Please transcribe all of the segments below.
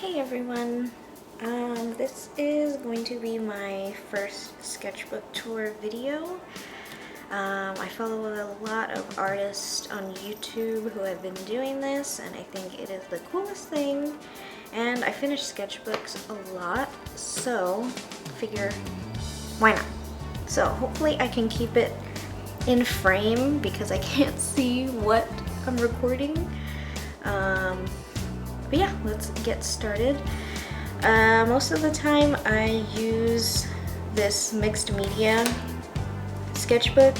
Hey everyone, this is going to be my first sketchbook tour video. I follow a lot of artists on YouTube who have been doing this, and I think it is the coolest thing. And I finish sketchbooks a lot, so figure why not? So hopefully I can keep it in frame because I can't see what I'm recording. But yeah, let's get started. Most of the time I use this mixed media sketchbook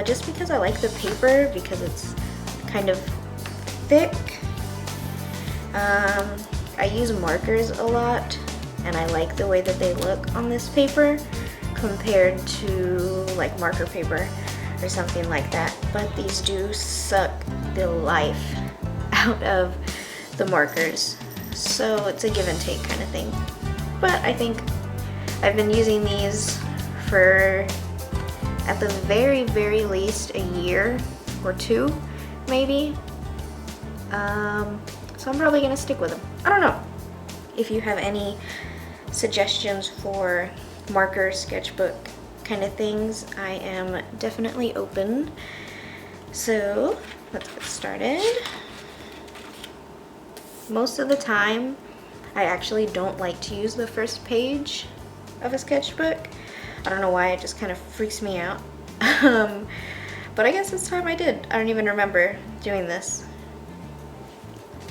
just because I like the paper, because it's kind of thick. I use markers a lot, and I like the way that they look on this paper compared to like marker paper or something like that. But these do suck the life out of the markers, so it's a give and take kind of thing. But I think I've been using these for at the very least a year or two maybe, so I'm probably gonna stick with them. I don't know. If you have any suggestions for marker sketchbook kind of things, I am definitely open. So let's get started. Most of the time, I actually don't like to use the first page of a sketchbook. I don't know why, it just kind of freaks me out. But I guess this time I did. I don't even remember doing this.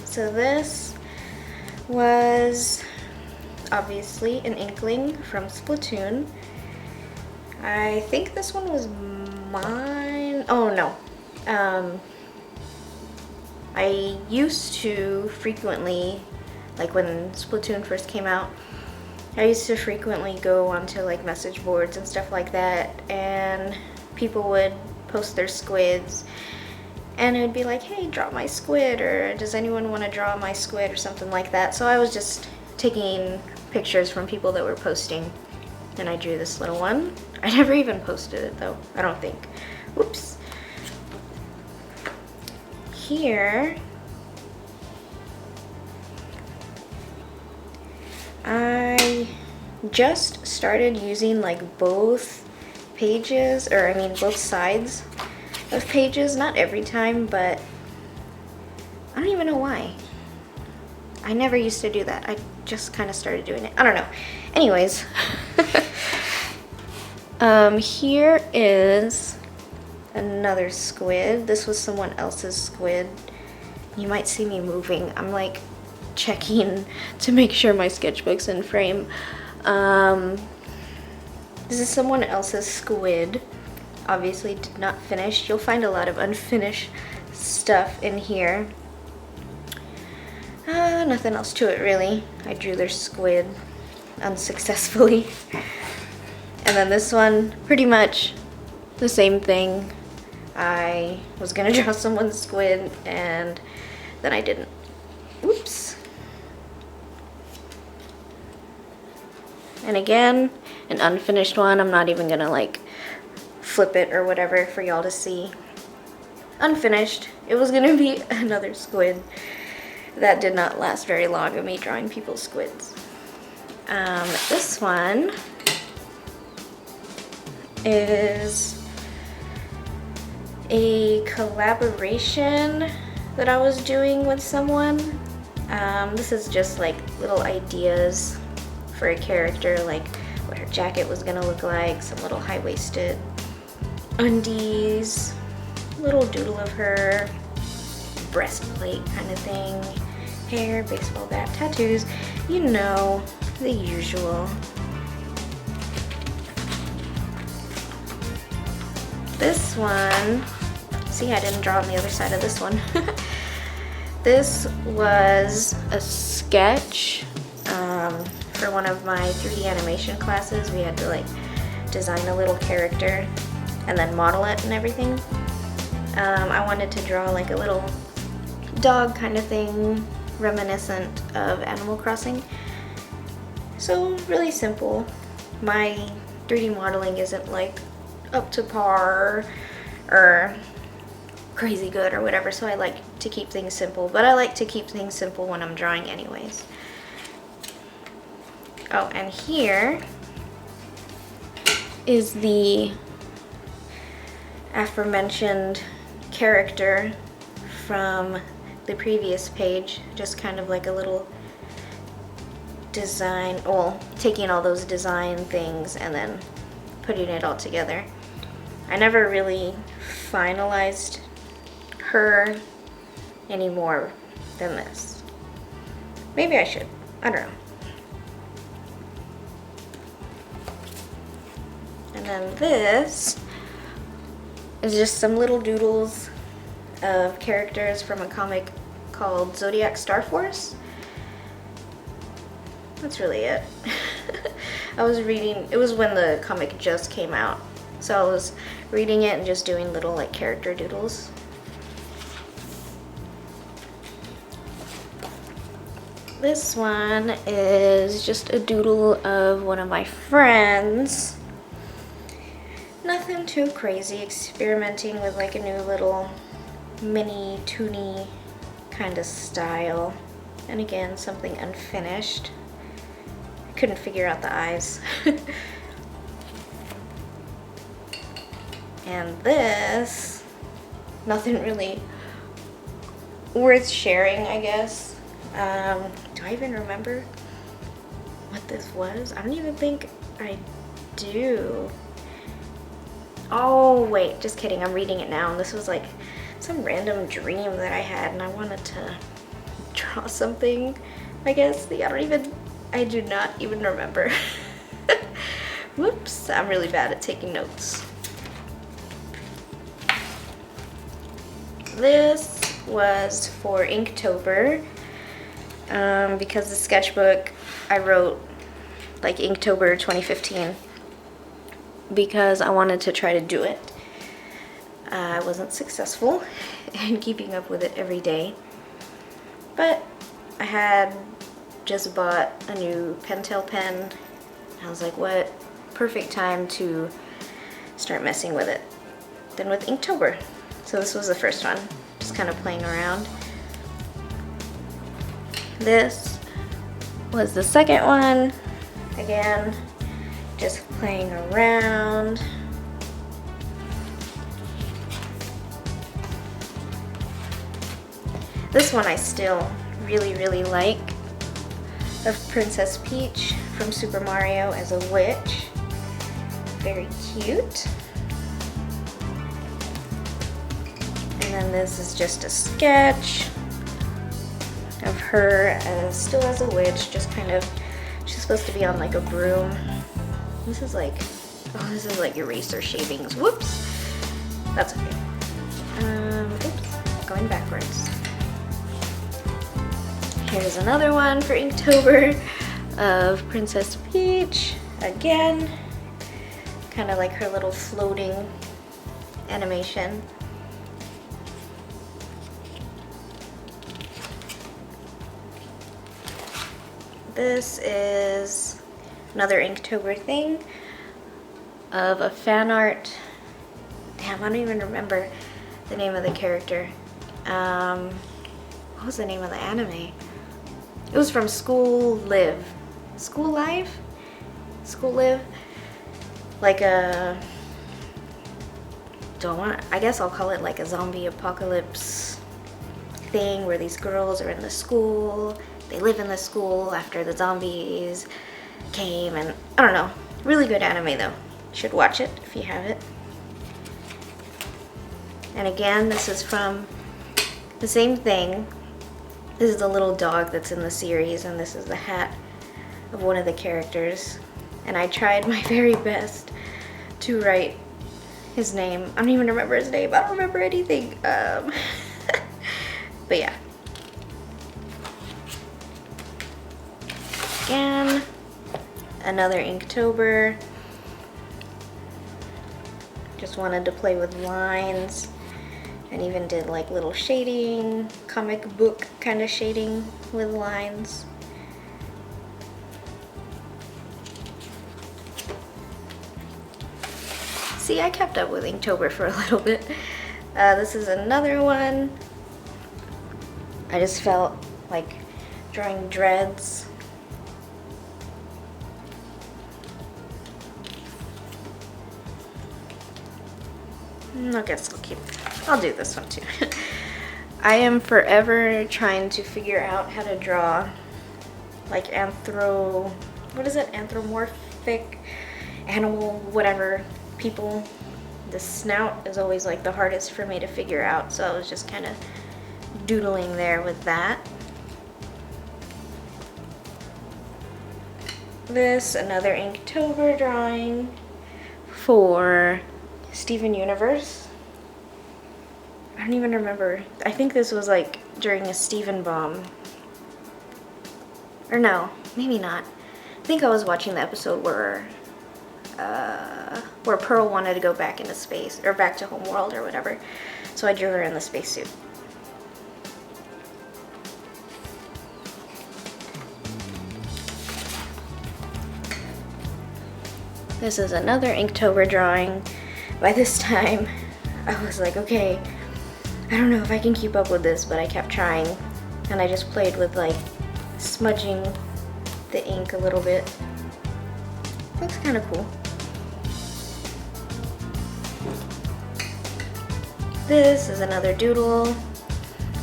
So this was obviously an inkling from Splatoon. I think this one was mine. Oh no. I used to frequently, like when Splatoon first came out, I used to frequently go onto like message boards and stuff like that, and people would post their squids, and it would be like, hey, draw my squid, or does anyone want to draw my squid, or something like that. So I was just taking pictures from people that were posting, and I drew this little one. I never even posted it though, I don't think. Whoops. Here, I just started using like both pages, or I mean both sides of pages, not every time, but I don't even know why. I never used to do that. I just kind of started doing it. I don't know. Anyways, here is another squid. This was someone else's squid. You might see me moving. I'm like checking to make sure my sketchbook's in frame. This is someone else's squid. Obviously did not finish. You'll find a lot of unfinished stuff in here. Nothing else to it really. I drew their squid unsuccessfully. And then this one, pretty much the same thing. I was gonna draw someone's squid, and then I didn't. Oops. And again, an unfinished one. I'm not even gonna like flip it or whatever for y'all to see. Unfinished. It was gonna be another squid. That did not last very long of me drawing people's squids. This one is a collaboration that I was doing with someone. This is just like little ideas for a character, like what her jacket was gonna look like, some little high-waisted undies, little doodle of her, breastplate kind of thing, hair, baseball bat, tattoos, you know, the usual. This one, see, I didn't draw on the other side of this one. This was a sketch for one of my 3D animation classes. We had to like design a little character and then model it and everything. I wanted to draw like a little dog kind of thing, reminiscent of Animal Crossing. So really simple. My 3D modeling isn't like up to par or crazy good or whatever, so I like to keep things simple, but I like to keep things simple when I'm drawing anyways. Oh, and here is the aforementioned character from the previous page, just kind of like a little design, well, taking all those design things and then putting it all together. I never really finalized her any more than this. Maybe I should, I don't know. And then this is just some little doodles of characters from a comic called Zodiac Star Force. That's really it. I was reading, it was when the comic just came out, so I was reading it and just doing little like character doodles. This one is just a doodle of one of my friends. Nothing too crazy, experimenting with like a new little mini toony kind of style. And again, something unfinished. I couldn't figure out the eyes. And this, nothing really worth sharing, I guess. Do I even remember what this was? I don't even think I do. Oh wait, just kidding, I'm reading it now, and this was like some random dream that I had, and I wanted to draw something, I guess. I do not even remember. Whoops, I'm really bad at taking notes. This was for Inktober, because the sketchbook I wrote like Inktober 2015 because I wanted to try to do it. I wasn't successful in keeping up with it every day, but I had just bought a new Pentel pen. I was like, what perfect time to start messing with it than with Inktober. So this was the first one, just kind of playing around. This was the second one, again, just playing around. This one I still really like, of Princess Peach from Super Mario as a witch. Very cute. And then this is just a sketch of her as still as a witch, just kind of, she's supposed to be on like a broom. This is like eraser shavings. Whoops. That's okay. Oops, going backwards. Here's another one for Inktober of Princess Peach. Again, kind of like her little floating animation. This is another Inktober thing of a fan art. Damn, I don't even remember the name of the character. What was the name of the anime? It was from School Live. School Live? School Live? Like a... I guess I'll call it like a zombie apocalypse thing where these girls are in the school. They live in the school after the zombies came, and I don't know. Really good anime though. You should watch it if you have it. And again, this is from the same thing. This is the little dog that's in the series, and this is the hat of one of the characters. And I tried my very best to write his name. I don't even remember his name. I don't remember anything. But yeah. Again, another Inktober. Just wanted to play with lines, and even did like little shading, comic book kind of shading with lines. See, I kept up with Inktober for a little bit. This is another one. I just felt like drawing dreads. I guess I'll do this one too. I am forever trying to figure out how to draw like anthropomorphic animal, whatever, people. The snout is always like the hardest for me to figure out, so I was just kind of doodling there with that. This, another Inktober drawing for Steven Universe. I don't even remember. I think this was like during a Steven bomb. Or no, maybe not. I think I was watching the episode where Pearl wanted to go back into space, or back to Homeworld or whatever. So I drew her in the spacesuit. This is another Inktober drawing. By this time, I was like, okay, I don't know if I can keep up with this, but I kept trying. And I just played with like smudging the ink a little bit. Looks kind of cool. This is another doodle,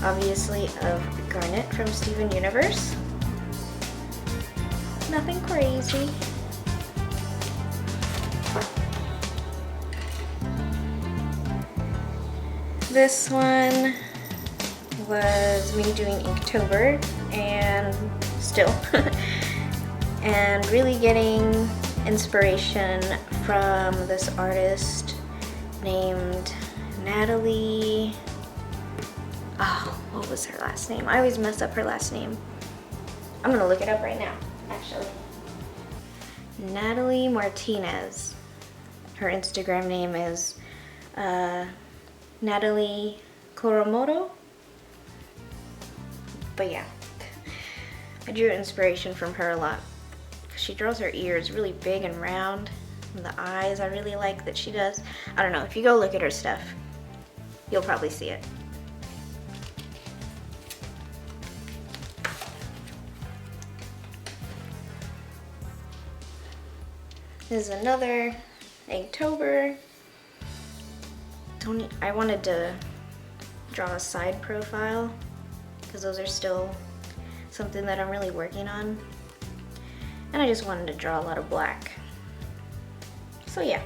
obviously of Garnet from Steven Universe. Nothing crazy. This one was me doing Inktober, and still, and really getting inspiration from this artist named Natalie. Oh, what was her last name? I always mess up her last name. I'm gonna look it up right now, actually. Natalie Martinez. Her Instagram name is Natalie Koromoto. But yeah, I drew inspiration from her a lot. She draws her ears really big and round, and the eyes I really like that she does. I don't know, if you go look at her stuff, you'll probably see it. This is another Inktober. I wanted to draw a side profile because those are still something that I'm really working on. And I just wanted to draw a lot of black. So yeah.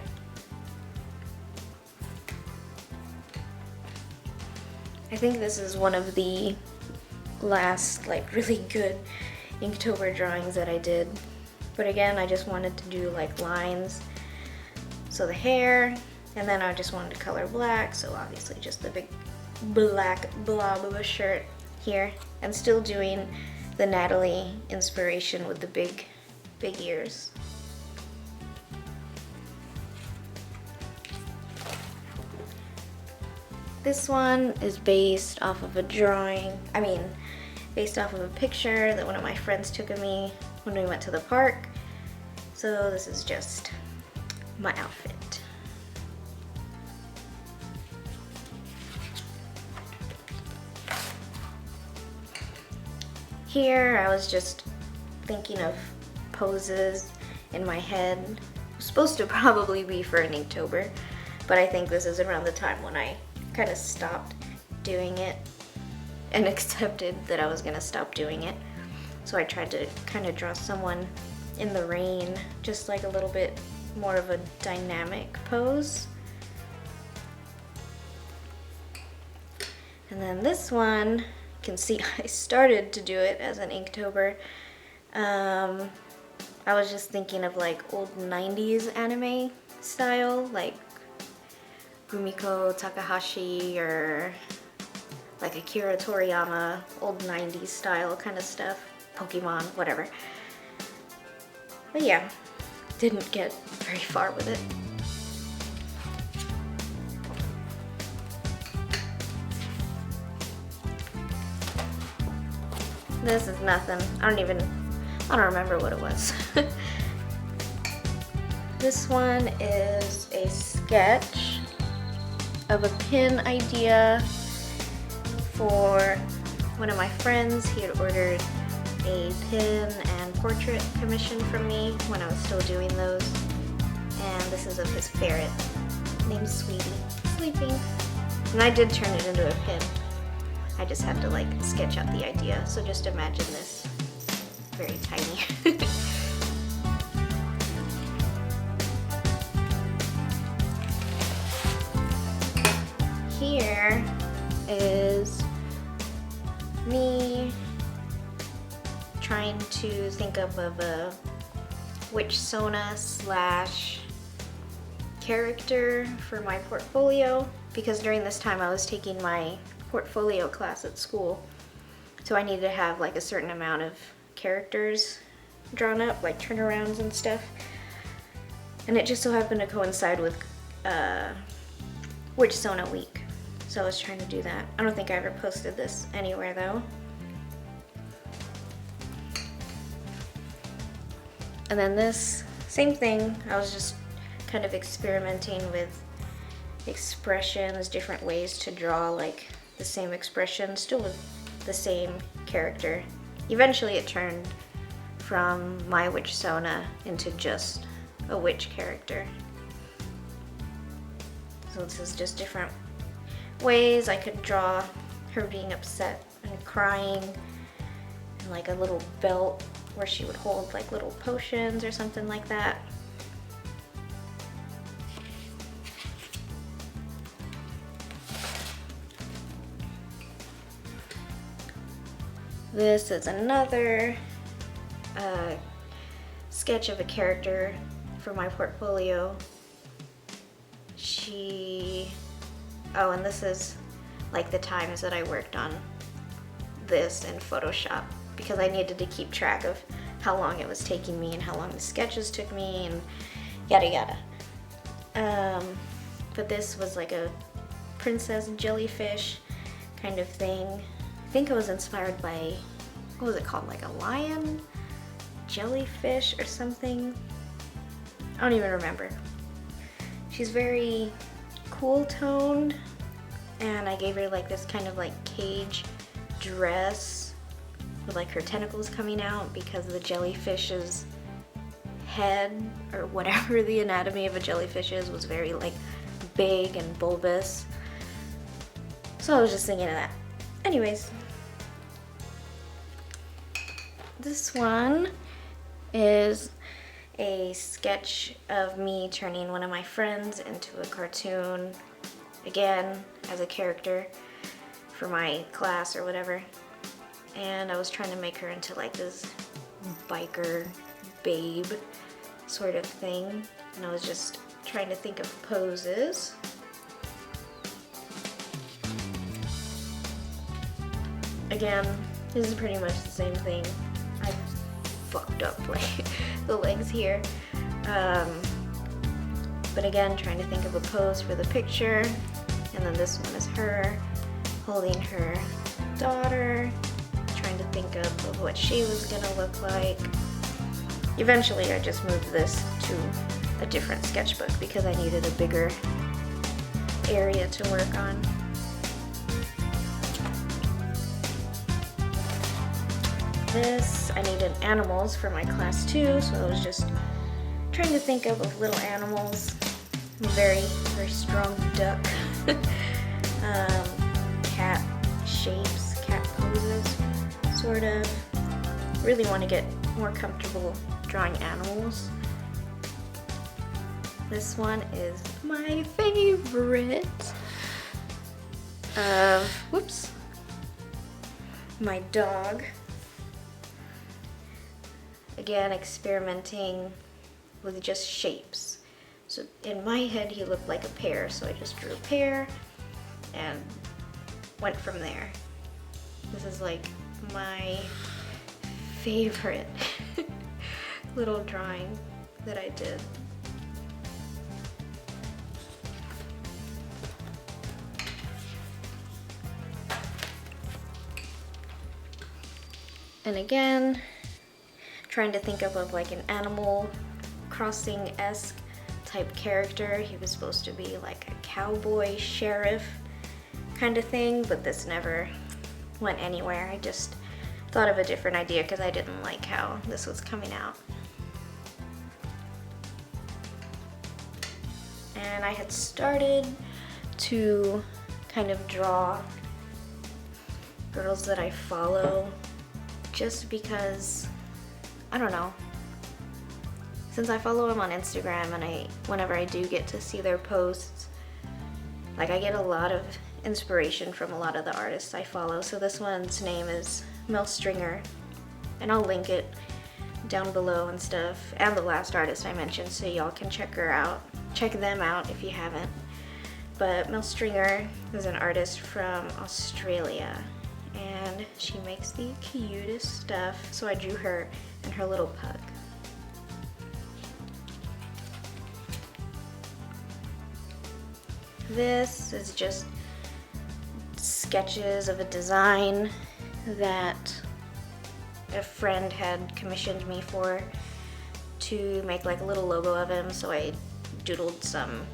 I think this is one of the last like really good Inktober drawings that I did. But again, I just wanted to do like lines. So the hair, and then I just wanted to color black, so obviously just the big black blob of a shirt here. And still doing the Natalie inspiration with the big ears. This one is based off of a drawing, based off of a picture that one of my friends took of me when we went to the park. So this is just my outfit. Here I was just thinking of poses in my head. It was supposed to probably be for an Inktober, but I think this is around the time when I kind of stopped doing it and accepted that I was gonna stop doing it. So I tried to kind of draw someone in the rain, just like a little bit more of a dynamic pose. And then this one, you can see I started to do it as an Inktober. I was just thinking of like old 90s anime style, like Rumiko Takahashi or like Akira Toriyama, old 90s style kind of stuff, Pokemon, whatever. But yeah, didn't get very far with it. This is nothing. I don't remember what it was. This one is a sketch of a pin idea for one of my friends. He had ordered a pin and portrait commission from me when I was still doing those. And this is of his ferret named Sweetie. sleeping. And I did turn it into a pin. I just had to like sketch out the idea. So just imagine this very tiny. Here is me trying to think of a witch-sona slash character for my portfolio, because during this time I was taking my portfolio class at school, so I needed to have like a certain amount of characters drawn up, like turnarounds and stuff, and it just so happened to coincide with witch-sona week, so I was trying to do that. I don't think I ever posted this anywhere though. And then this, same thing, I was just kind of experimenting with expressions, different ways to draw like the same expression, still with the same character. Eventually it turned from my witch-sona into just a witch character. So this is just different ways I could draw her being upset and crying, and like a little belt where she would hold like little potions or something like that. This is another sketch of a character for my portfolio. Oh, and this is like the times that I worked on this in Photoshop, because I needed to keep track of how long it was taking me and how long the sketches took me and yada yada. But this was like a princess jellyfish kind of thing. I think it was inspired by, what was it called, like a lion jellyfish or something? I don't even remember. She's very cool toned, and I gave her like this kind of like cage dress with like her tentacles coming out, because the jellyfish's head, or whatever the anatomy of a jellyfish is, was very like big and bulbous. So I was just thinking of that. Anyways, this one is a sketch of me turning one of my friends into a cartoon, again as a character for my class or whatever. And I was trying to make her into like this biker babe sort of thing, and I was just trying to think of poses. Again, this is pretty much the same thing. I fucked up like the legs here. But again, trying to think of a pose for the picture. And then this one is her holding her daughter, trying to think of what she was gonna look like. Eventually I just moved this to a different sketchbook because I needed a bigger area to work on. This, I needed animals for my class too, so I was just trying to think of little animals. I'm very, very strong duck. Cat shapes, cat poses, sort of. Really want to get more comfortable drawing animals. This one is my favorite. Whoops. My dog. Again, experimenting with just shapes. So in my head, he looked like a pear, so I just drew a pear and went from there. This is like my favorite little drawing that I did. And again, trying to think of like an Animal Crossing-esque type character. He was supposed to be like a cowboy sheriff kind of thing, but this never went anywhere. I just thought of a different idea because I didn't like how this was coming out. And I had started to kind of draw girls that I follow, just because, I don't know, since I follow them on Instagram and whenever I do get to see their posts, like I get a lot of inspiration from a lot of the artists I follow. So this one's name is Mel Stringer, and I'll link it down below and stuff, and the last artist I mentioned, so y'all can check them out if you haven't. But Mel Stringer is an artist from Australia, and she makes the cutest stuff, so I drew her and her little pug. This is just sketches of a design that a friend had commissioned me for, to make like a little logo of him, so I doodled some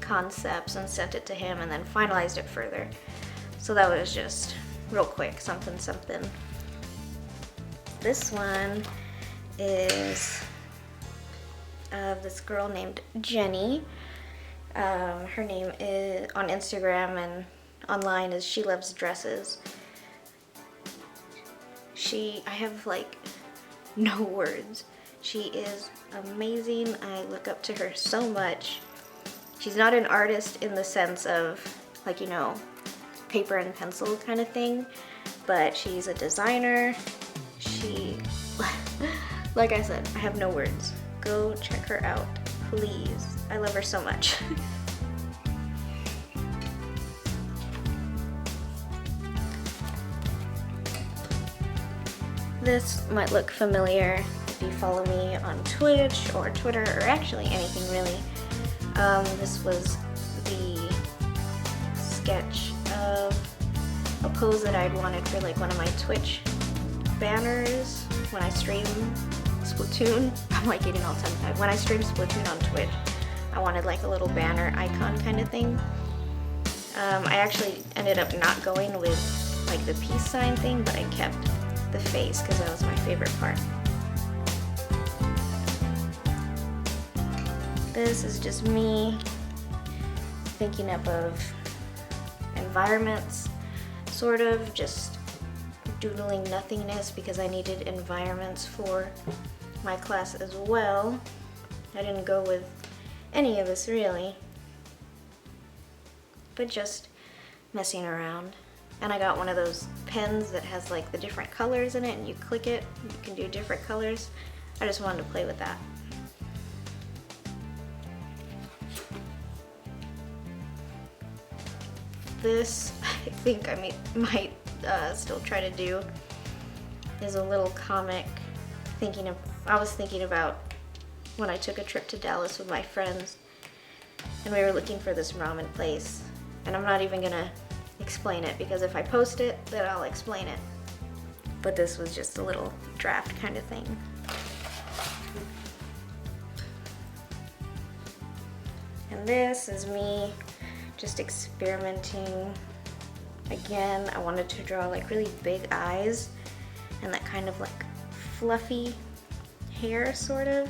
concepts and sent it to him and then finalized it further. So that was just real quick, something. This one is of this girl named Jenny. Her name is on Instagram and online is She Loves Dresses. I have like no words. She is amazing. I look up to her so much. She's not an artist in the sense of like, you know, paper and pencil kind of thing, but she's a designer. Like I said, I have no words. Go check her out, please. I love her so much. This might look familiar if you follow me on Twitch or Twitter or actually anything really. This was the sketch of a pose that I'd wanted for like one of my Twitch banners when I stream Splatoon. I'm like getting all tongue-tied. When I stream Splatoon on Twitch, I wanted like a little banner icon kind of thing. I actually ended up not going with like the peace sign thing, but I kept the face because that was my favorite part. This is just me thinking up of environments, sort of just doodling nothingness because I needed environments for my class as well. I didn't go with any of this really, but just messing around. And I got one of those pens that has like the different colors in it, and you click it, you can do different colors. I just wanted to play with that. This, I think I might still try to do, is a little comic I was thinking about when I took a trip to Dallas with my friends, and we were looking for this ramen place. And I'm not even gonna explain it because if I post it, then I'll explain it. But this was just a little draft kind of thing. And this is me just experimenting. Again, I wanted to draw like really big eyes and that kind of like fluffy hair sort of.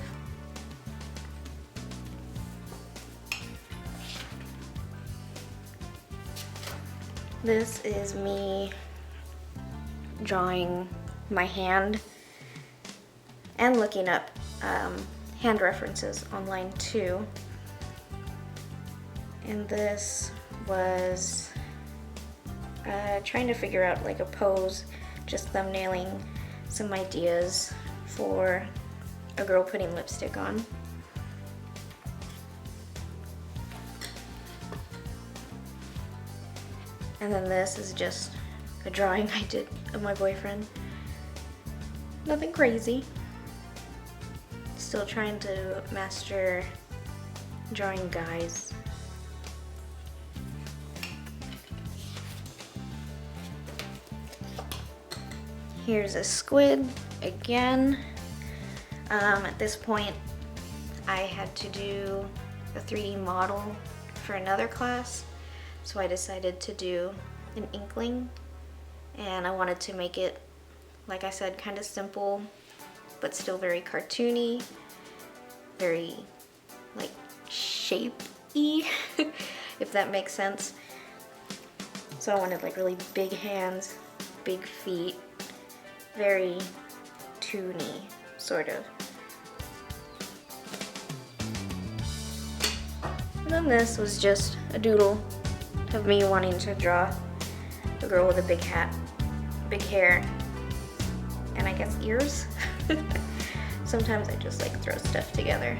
This is me drawing my hand and looking up hand references online too. And this was trying to figure out like a pose, just thumbnailing some ideas for a girl putting lipstick on. And then this is just a drawing I did of my boyfriend. Nothing crazy. Still trying to master drawing guys. Here's a squid again. At this point, I had to do a 3D model for another class. So I decided to do an inkling, and I wanted to make it, like I said, kind of simple, but still very cartoony, very like shape-y, if that makes sense. So I wanted like really big hands, big feet, very toony, sort of. And then this was just a doodle of me wanting to draw a girl with a big hat, big hair, and I guess ears. Sometimes I just like throw stuff together.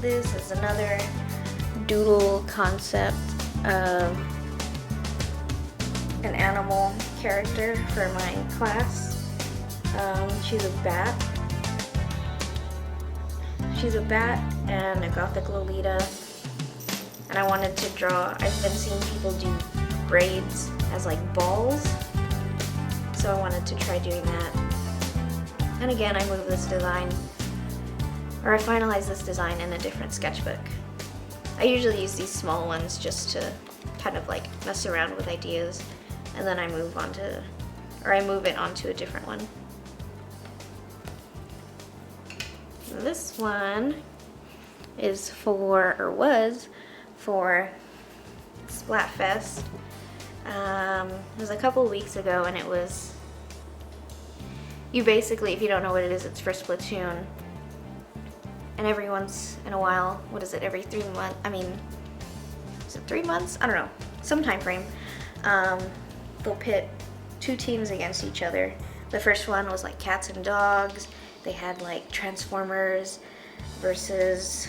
This is another doodle concept of an animal character for my class. She's a bat. She's a bat and a gothic Lolita. And I wanted to draw, I've been seeing people do braids as like balls. So I wanted to try doing that. And again, I moved this design, or I finalized this design in a different sketchbook. I usually use these small ones just to kind of like mess around with ideas, and then I move it onto a different one. This one is for, or was for, Splatfest. It was a couple weeks ago, and it was, you basically, if you don't know what it is, it's for Splatoon. And every once in a while, what is it, every 3 months, I mean, is it 3 months? I don't know, some time frame. They'll pit 2 teams against each other. The first one was like cats and dogs. They had like Transformers versus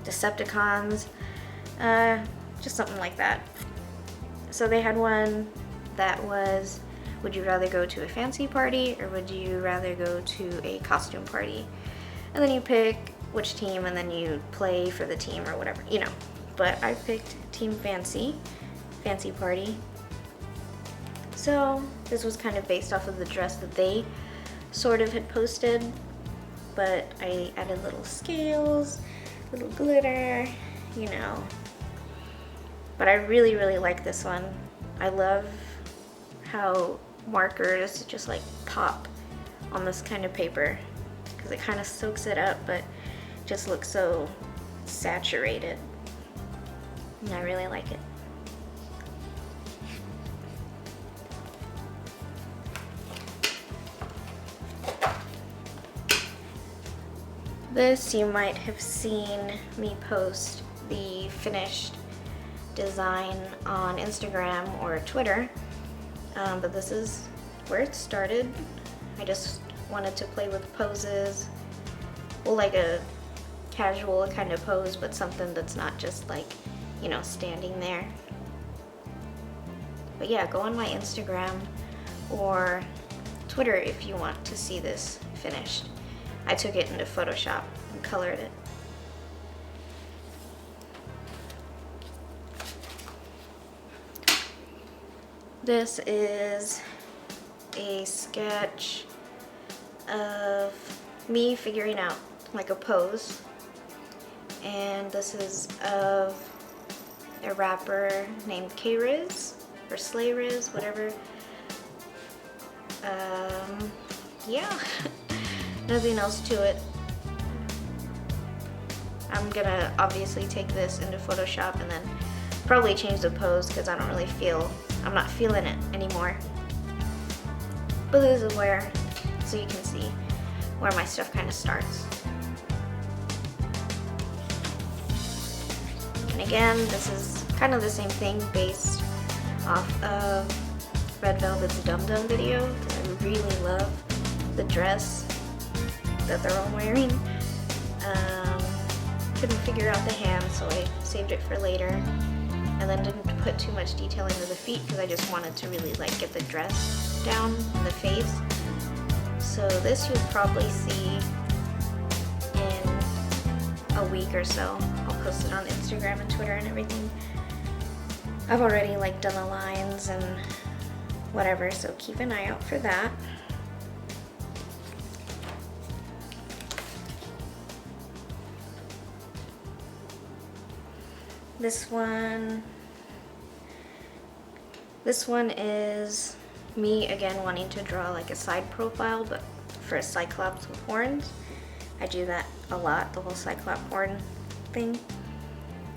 Decepticons, just something like that. So they had one that was, would you rather go to a fancy party or would you rather go to a costume party? And then you pick which team and then you play for the team or whatever, you know. But I picked Team Fancy Party. So this was kind of based off of the dress that they sort of had posted, but I added little scales, little glitter, you know. But I really, really like this one. I love how markers just like pop on this kind of paper, because it kind of soaks it up, but just looks so saturated. And I really like it. This, you might have seen me post the finished design on Instagram or Twitter, but this is where it started. I just wanted to play with poses, well, like a casual kind of pose, but something that's not just like, you know, standing there. But yeah, go on my Instagram or Twitter if you want to see this finished. I took it into Photoshop and colored it. This is a sketch of me figuring out like a pose, and this is of a rapper named K-Riz or Slay Riz, whatever. Yeah, nothing else to it. I'm gonna obviously take this into Photoshop and then probably change the pose because I don't really feel, I'm not feeling it anymore. But this is where, so you can see where my stuff kind of starts. And again, this is kind of the same thing based off of Red Velvet's Dum Dum video, because I really love the dress that they're all wearing. Couldn't figure out the hands, so I saved it for later. And then didn't put too much detail into the feet because I just wanted to really like get the dress down and the face. So this you'll probably see in a week or so. I'll post it on Instagram and Twitter and everything. I've already like done the lines and whatever, so keep an eye out for that. This one is me again wanting to draw like a side profile, but for a cyclops with horns. I do that a lot, the whole cyclop horn thing.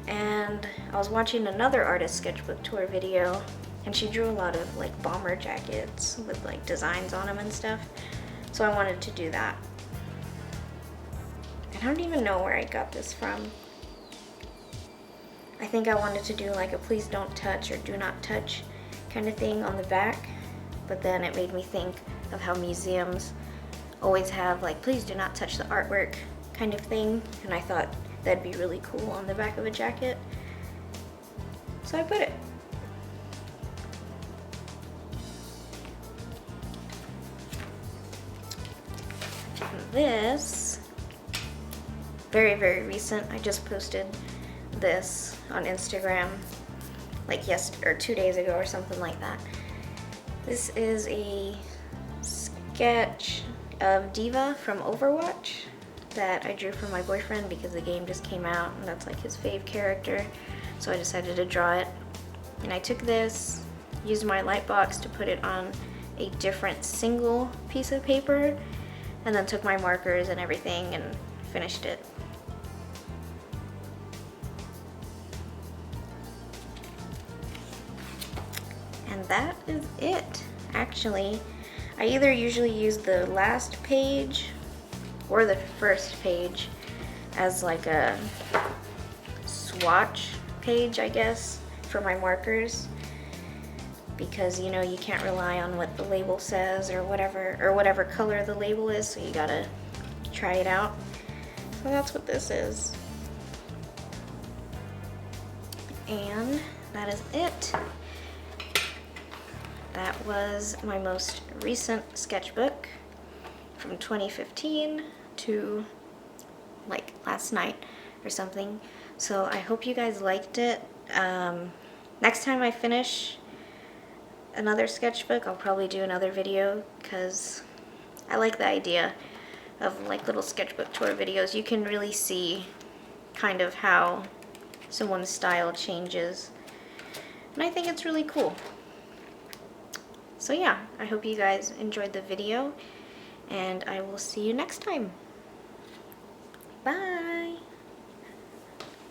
And I was watching another artist sketchbook tour video, and she drew a lot of like bomber jackets with like designs on them and stuff. So I wanted to do that. I don't even know where I got this from. I think I wanted to do like a please don't touch or do not touch kind of thing on the back, but then it made me think of how museums always have like please do not touch the artwork kind of thing, and I thought that'd be really cool on the back of a jacket. So I put it. And this, very, very recent. I just posted this on Instagram like 2 days ago or something like that. This is a sketch of Diva from Overwatch that I drew for my boyfriend because the game just came out and that's like his fave character. So I decided to draw it. And I took this, used my light box to put it on a different single piece of paper, and then took my markers and everything and finished it. And that is it, actually. I either usually use the last page or the first page as like a swatch page, I guess, for my markers, because you know you can't rely on what the label says or whatever color the label is, so you gotta try it out. So that's what this is. And that is it. That was my most recent sketchbook from 2015 to like last night or something. So I hope you guys liked it. Next time I finish another sketchbook, I'll probably do another video because I like the idea of like little sketchbook tour videos. You can really see kind of how someone's style changes, and I think it's really cool. So yeah, I hope you guys enjoyed the video, and I will see you next time. Bye!